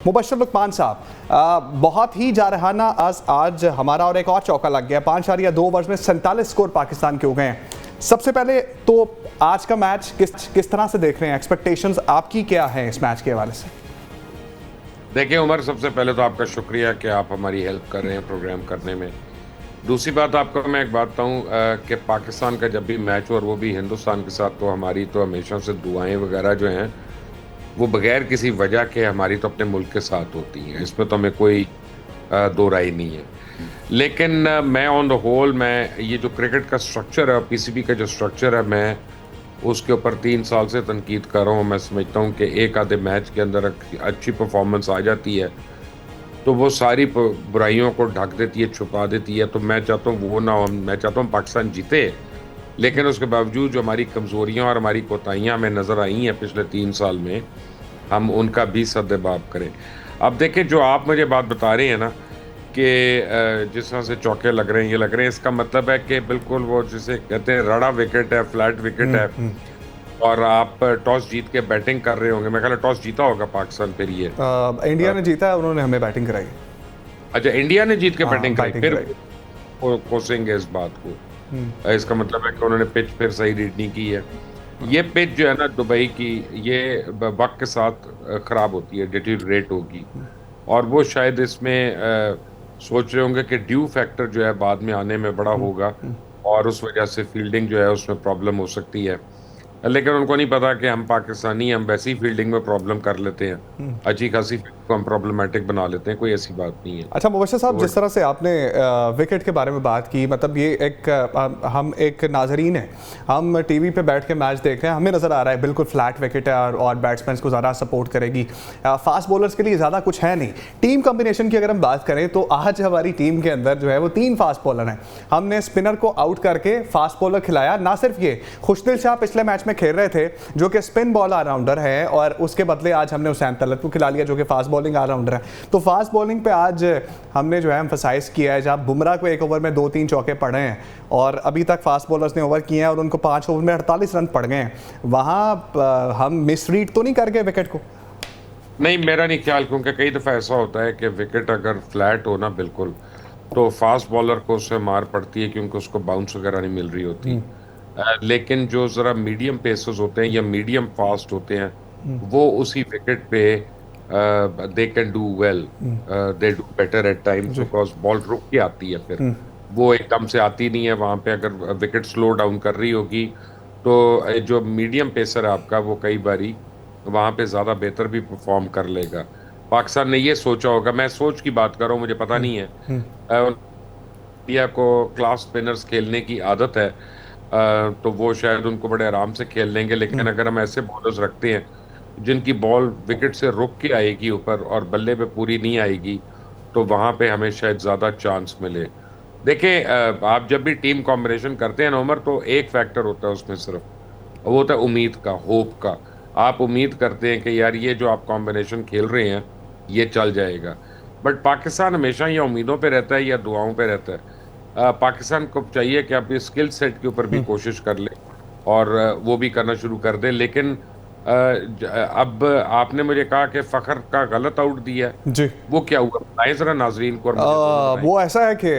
मुबशर लुकमान साहब, बहुत ही जारहाना आज हमारा और एक और चौका लग गया। 5.2 ओवर्स में 47 स्कोर पाकिस्तान के हो गए हैं। सबसे पहले तो आज का मैच किस तरह से देख रहे हैं? एक्सपेक्टेशंस आपकी क्या है इस मैच के हवाले से? देखिए उमर, सबसे पहले तो आपका शुक्रिया कि आप हमारी हेल्प कर रहे हैं प्रोग्राम करने में। दूसरी बात, आपको मैं एक बात बताऊं कि पाकिस्तान का जब भी मैच हो और वो भी हिंदुस्तान के साथ, तो हमारी तो हमेशा से दुआएं वगैरह जो हैं वो बगैर किसी वजह के हमारी तो अपने मुल्क के साथ होती हैं। इसमें तो हमें कोई दो राय नहीं है। लेकिन मैं ऑन द होल, मैं ये जो क्रिकेट का स्ट्रक्चर है, पीसीबी का जो स्ट्रक्चर है, मैं उसके ऊपर 3 साल से तनकीद कर रहा हूँ। मैं समझता हूँ कि एक आधे मैच के अंदर अच्छी परफॉर्मेंस आ जाती है तो वो सारी बुराइयों को ढक देती है, छुपा देती है। तो मैं चाहता हूँ वो ना हो। मैं चाहता हूँ पाकिस्तान जीते, लेकिन उसके बावजूद जो हमारी कमजोरियां और हमारी कोताहियां हमें नजर आई हैं पिछले 3 साल में, हम उनका भी सद्देबाब करें। अब देखें, जो आप मुझे बात बता रहे हैं ना कि जिस तरह से चौके लग रहे हैं, ये लग रहे हैं, इसका मतलब है कि बिल्कुल वो जिसे कहते हैं रड़ा विकेट है, फ्लैट विकेट है, और आप टॉस जीत के बैटिंग कर रहे होंगे। मैं ख्याल टॉस जीता होगा पाकिस्तान फिर ये इंडिया ने जीता है, उन्होंने हमें बैटिंग कराई। अच्छा, इंडिया ने जीत के बैटिंग कराई, बैटिंग फिर कराई। कोसेंगे इस बात को। इसका मतलब है कि उन्होंने पिच फिर सही रीड नहीं की है। ये पिच जो है ना दुबई की, ये वक्त के साथ खराब होती है, डिटीरिएट होगी। और वो शायद इसमें सोच रहे होंगे कि ड्यू फैक्टर जो है बाद में आने में बड़ा होगा, और उस वजह से फील्डिंग जो है उसमें प्रॉब्लम हो सकती है। लेकिन उनको नहीं पता कि हम पाकिस्तानी, हम वैसी फील्डिंग में प्रॉब्लम कर लेते हैं, अच्छी खासी फील्डिंग को हम प्रॉब्लमेटिक बना लेते हैं, कोई ऐसी बात नहीं है। अच्छा मुबशर साहब, तो जिस तरह से आपने विकेट के बारे में बात की, मतलब ये एक हम एक नाजरीन हैं, हम टीवी पे बैठ के मैच देख रहे हैं, हमें नज़र आ रहा है बिल्कुल फ्लैट विकेट है और बैट्समैन को ज़्यादा सपोर्ट करेगी। फास्ट बॉलर्स के लिए ज़्यादा कुछ है नहीं। टीम कॉम्बिनेशन की अगर हम बात करें तो आज हमारी टीम के अंदर जो है वो 3 फास्ट बॉलर हैं। हमने स्पिनर को आउट करके फास्ट बॉलर खिलाया। ना सिर्फ ये, खुशदिल शाह पिछले मैच में खेल रहे थे जो कि स्पिन बॉल ऑलराउंडर है, और उसके बदले आज हमने हुसैन तलत को खिला लिया जो कि फास्ट बॉलिंग ऑलराउंडर है। तो फास्ट बॉलिंग पे आज हमने जो है एम्फसाइज किया है। जब बुमराह को एक ओवर में 2-3 चौके पड़े हैं और अभी तक फास्ट बॉलर्स ने ओवर किए हैं और उनको 5 ओवर में 48 रन पड़ गए हैं, वहाँ हम मिसरीड तो नहीं कर गए विकेट को? नहीं, मेरा नहीं ख्याल, क्योंकि कई दफ़ा ऐसा होता है कि विकेट अगर फ्लैट हो ना बिल्कुल, तो फास्ट बॉलर को उससे मार पड़ती है क्योंकि उसको बाउंस वगैरह नहीं मिल रही होती। लेकिन जो ज़रा मीडियम पेसर्स होते हैं या मीडियम फास्ट होते हैं, वो उसी विकेट पे they can do well, they do better at times, because ball रुक के आती है। फिर वो एकदम से आती नहीं है वहां पे। अगर विकेट स्लो डाउन कर रही होगी तो जो मीडियम पेसर है आपका, वो कई बारी वहां पे ज्यादा बेहतर भी परफॉर्म कर लेगा। पाकिस्तान ने ये सोचा होगा, मैं सोच की बात कर रहा हूँ, मुझे पता नहीं है। इंडिया को क्लास स्पिनर्स खेलने की आदत है, तो वो शायद उनको बड़े आराम से खेल लेंगे। लेकिन अगर हम ऐसे बॉलर्स रखते हैं जिनकी बॉल विकेट से रुक के आएगी ऊपर और बल्ले पे पूरी नहीं आएगी, तो वहां पे हमें शायद ज्यादा चांस मिले। देखिए, आप जब भी टीम कॉम्बिनेशन करते हैं ना उमर, तो एक फैक्टर होता है उसमें सिर्फ, वो होता है उम्मीद का, होप का। आप उम्मीद करते हैं कि यार ये जो आप कॉम्बिनेशन खेल रहे हैं ये चल जाएगा। बट पाकिस्तान हमेशा या उम्मीदों पे रहता है या दुआओं पे रहता है। पाकिस्तान को चाहिए कि अपनी स्किल सेट के ऊपर भी कोशिश कर ले और वो भी करना शुरू कर दे। लेकिन अब आपने मुझे कहा कि फखर का गलत आउट दिया, जी, वो क्या हुआ बताएं जरा नाजरीन को, और मुझे दोनों बताएं। वो ऐसा है कि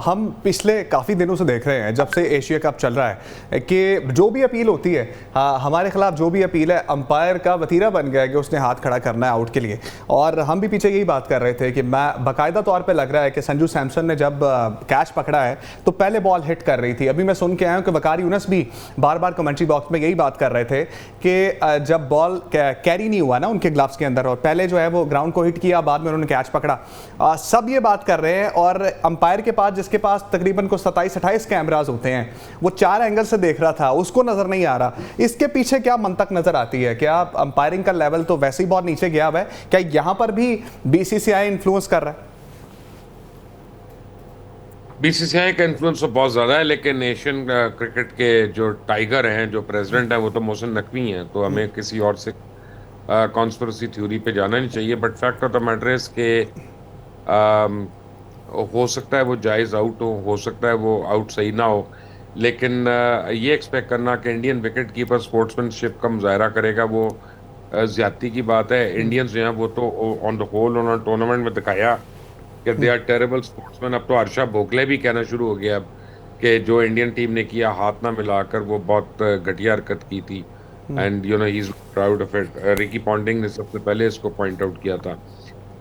हम पिछले काफ़ी दिनों से देख रहे हैं, जब से एशिया कप चल रहा है, कि जो भी अपील होती है, हमारे खिलाफ जो भी अपील है, अंपायर का वतीरा बन गया है कि उसने हाथ खड़ा करना है आउट के लिए। और हम भी पीछे यही बात कर रहे थे कि मैं बाकायदा तौर पर लग रहा है कि संजू सैमसन ने जब कैच पकड़ा है तो पहले बॉल हिट कर रही थी। अभी मैं सुन के आया हूँ कि वकार यूनस भी बार बार कमेंट्री बॉक्स में यही बात कर रहे थे कि जब बॉल कैरी नहीं हुआ ना उनके ग्लव्स के अंदर, और पहले जो है वो ग्राउंड को हिट किया, बाद में उन्होंने कैच पकड़ा। सब ये बात कर रहे हैं, और अंपायर के पास, जिसके पास तकरीबन को 27-28 कैमरास होते हैं, वो 4 एंगल से देख रहा था, उसको नजर नहीं आ रहा। इसके पीछे क्या मंतक नजर आती है? क्या अंपायरिंग का लेवल तो वैसे ही बहुत नीचे गया हुआ है, क्या यहां पर भी बीसीसीआई इन्फ्लुएंस कर रहा है? बीसीसीआई का इन्फ्लुएंस तो बहुत ज्यादा है, लेकिन एशियन क्रिकेट के जो टाइगर हैं, जो प्रेसिडेंट हैं, वो तो मोहसिन नकवी हैं। तो हमें किसी और से कॉन्स्पिरेसी थ्योरी पे जाना नहीं चाहिए। But fact of the matter is के अम, हो सकता है वो जायज आउट हो सकता है वो आउट सही ना हो। लेकिन ये एक्सपेक्ट करना कि इंडियन विकेट कीपर स्पोर्ट्समैनशिप का मुजाहरा करेगा, वो ज्यादती की बात है। इंडियंस जो हैं वो तो ऑन द होल उन्होंने टूर्नामेंट में दिखाया कि दे आर टेरेबल स्पोर्ट्समैन। अब तो हर्षा भोगले भी कहना शुरू हो गया अब कि जो इंडियन टीम ने किया हाथ ना मिलाकर वो बहुत घटिया हरकत की थी। And you know he is proud of it. Ricky Ponting ने सबसे पहले इसको पॉइंट आउट किया था।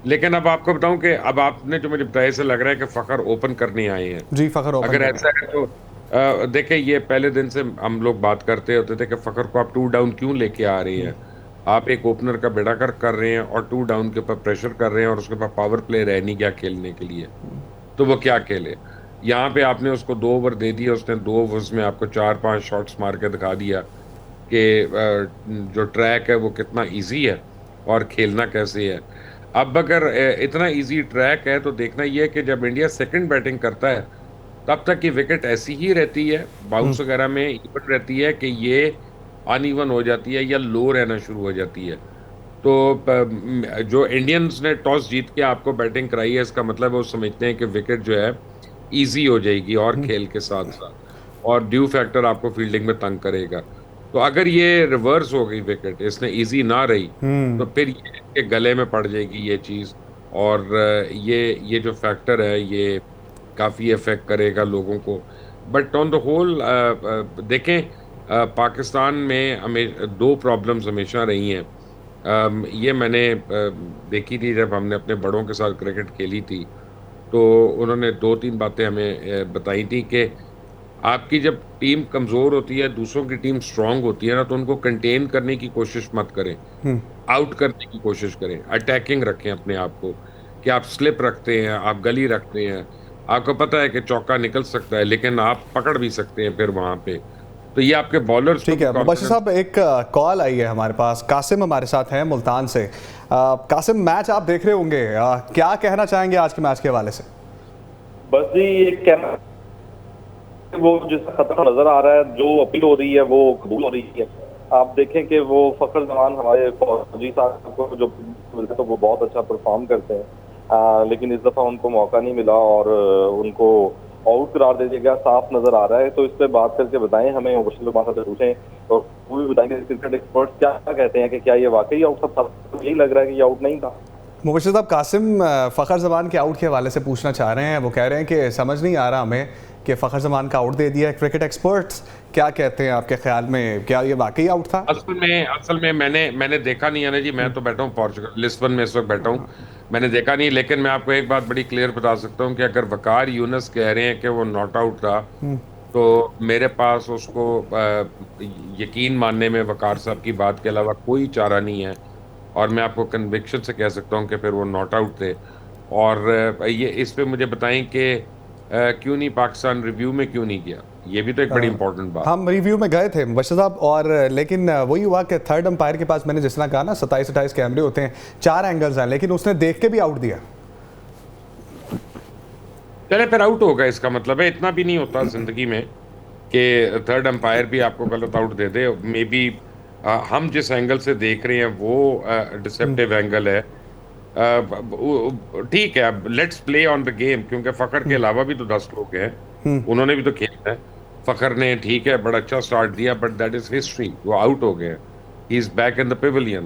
लेकिन अब आपको बताऊं कि अब आपने जो मुझे बताया से लग रहा है कि फखर ओपन करने आए हैं। जी, फखर ओपन अगर कर रहे ऐसा है तो देखिए ये पहले दिन से हम लोग बात करते होते थे कि फखर को आप टू डाउन क्यों लेके आ रहे हैं। आप एक ओपनर का बेड़ा कर रहे हैं और टू डाउन के ऊपर प्रेशर कर रहे हैं और उसके पास पावर प्ले रह नहीं गया खेलने के लिए, तो वो क्या खेले। यहाँ पे आपने उसको 2 ओवर दे दिए, उसने 2 ओवर्स में आपको 4-5 शॉट्स मार के दिखा दिया कि जो ट्रैक है वो कितना इजी है और खेलना कैसे है। अब अगर इतना इजी ट्रैक है तो देखना ये है कि जब इंडिया सेकंड बैटिंग करता है तब तक की विकेट ऐसी ही रहती है, बाउंस वगैरह में इवन रहती है कि ये अनइवन हो जाती है या लो रहना शुरू हो जाती है। तो जो इंडियंस ने टॉस जीत के आपको बैटिंग कराई है इसका मतलब वो समझते हैं कि विकेट जो है इजी हो जाएगी और खेल के साथ साथ, और ड्यू फैक्टर आपको फील्डिंग में तंग करेगा। तो अगर ये रिवर्स हो गई विकेट, इसने इजी ना रही, तो फिर ये इसके गले में पड़ जाएगी ये चीज। और ये जो फैक्टर है ये काफी इफेक्ट करेगा लोगों को। बट ऑन द होल देखें, पाकिस्तान में हमें 2 प्रॉब्लम्स हमेशा रही हैं। ये मैंने देखी थी जब हमने अपने बड़ों के साथ क्रिकेट खेली थी, तो उन्होंने 2-3 बातें हमें बताई थी कि आपकी जब टीम कमजोर होती है, दूसरों की टीम स्ट्रांग होती है ना, तो उनको कंटेन करने की कोशिश मत करें, आउट करने की कोशिश करें, अटैकिंग रखें अपने आप को। कि आप स्लिप रखते हैं, आप गली रखते हैं, आपको पता है कि चौका निकल सकता है लेकिन आप पकड़ भी सकते हैं फिर वहां पे। तो ये आपके बॉलर्स को ठीक भी है मुबशिर कॉन्फिडेंस। साहब, एक कॉल आई है हमारे पास। कासिम हमारे साथ हैं मुल्तान से। कासिम, मैच आप देख रहे होंगे, क्या कहना चाहेंगे आज के मैच के हवाले से? बस जी ये कहना, वो जिसका खतरा नजर आ रहा है, जो अपील हो रही है वो कबूल हो रही है। आप देखें कि वो फखर जमान हमारे फौजी साहब को जो मिलते तो वो बहुत अच्छा परफॉर्म करते हैं, लेकिन इस दफा उनको मौका नहीं मिला और उनको आउट करार दे दिया गया, साफ नजर आ रहा है। तो इस पे बात करके बताएं हमें, मुबशिर से पूछें और वो भी बताएंगे क्रिकेट एक्सपर्ट्स क्या कहते हैं कि क्या ये वाकई आउट था। यही लग रहा है कि ये आउट नहीं था। मुबशिर साहब, कासिम फ़खर ज़मान के आउट के हवाले से पूछना चाह रहे हैं। वो कह रहे हैं कि समझ नहीं आ रहा हमें कि फ़खर ज़मान का आउट दे दिया। क्रिकेट एक्सपर्ट्स क्या कहते हैं आपके ख्याल में, क्या ये वाकई आउट था? असल में मैंने देखा नहीं है ना जी। मैं तो बैठा हूँ पोर्चुगल लिस्बन में इस वक्त बैठा हूँ, मैंने देखा नहीं। लेकिन मैं आपको एक बात बड़ी क्लियर बता सकता हूँ कि अगर वकार यूनस कह रहे हैं कि वो नॉट आउट था, तो मेरे पास उसको यकीन मानने में वकार साहब की बात के अलावा कोई चारा नहीं है। और मैं आपको कन्विक्शन से कह सकता हूँ कि फिर वो नॉट आउट थे। और ये इस पे मुझे बताएं कि क्यों नहीं पाकिस्तान रिव्यू में क्यों नहीं गया। ये भी तो एक बड़ी इंपॉर्टेंट बात। हम रिव्यू में गए थे मुबशिर साहब, और लेकिन वही हुआ कि थर्ड अंपायर के पास, मैंने जिस तरह कहा ना, 27-28 कैमरे होते हैं, 4 एंगल्स हैं, लेकिन उसने देख के भी आउट दिया। चले फिर आउट होगा, इसका मतलब है इतना भी नहीं होता जिंदगी में कि थर्ड अंपायर भी आपको गलत out they they. May be हम जिस एंगल से देख रहे हैं वो डिसेप्टिव एंगल है। ठीक है, अब let's play on the game, क्योंकि फखर के अलावा भी तो 10 लोग हैं, उन्होंने भी तो खेलना है। फखर ने ठीक है बड़ा अच्छा स्टार्ट दिया, बट दैट इज हिस्ट्री, वो आउट हो गए। He is back in the Pavilion.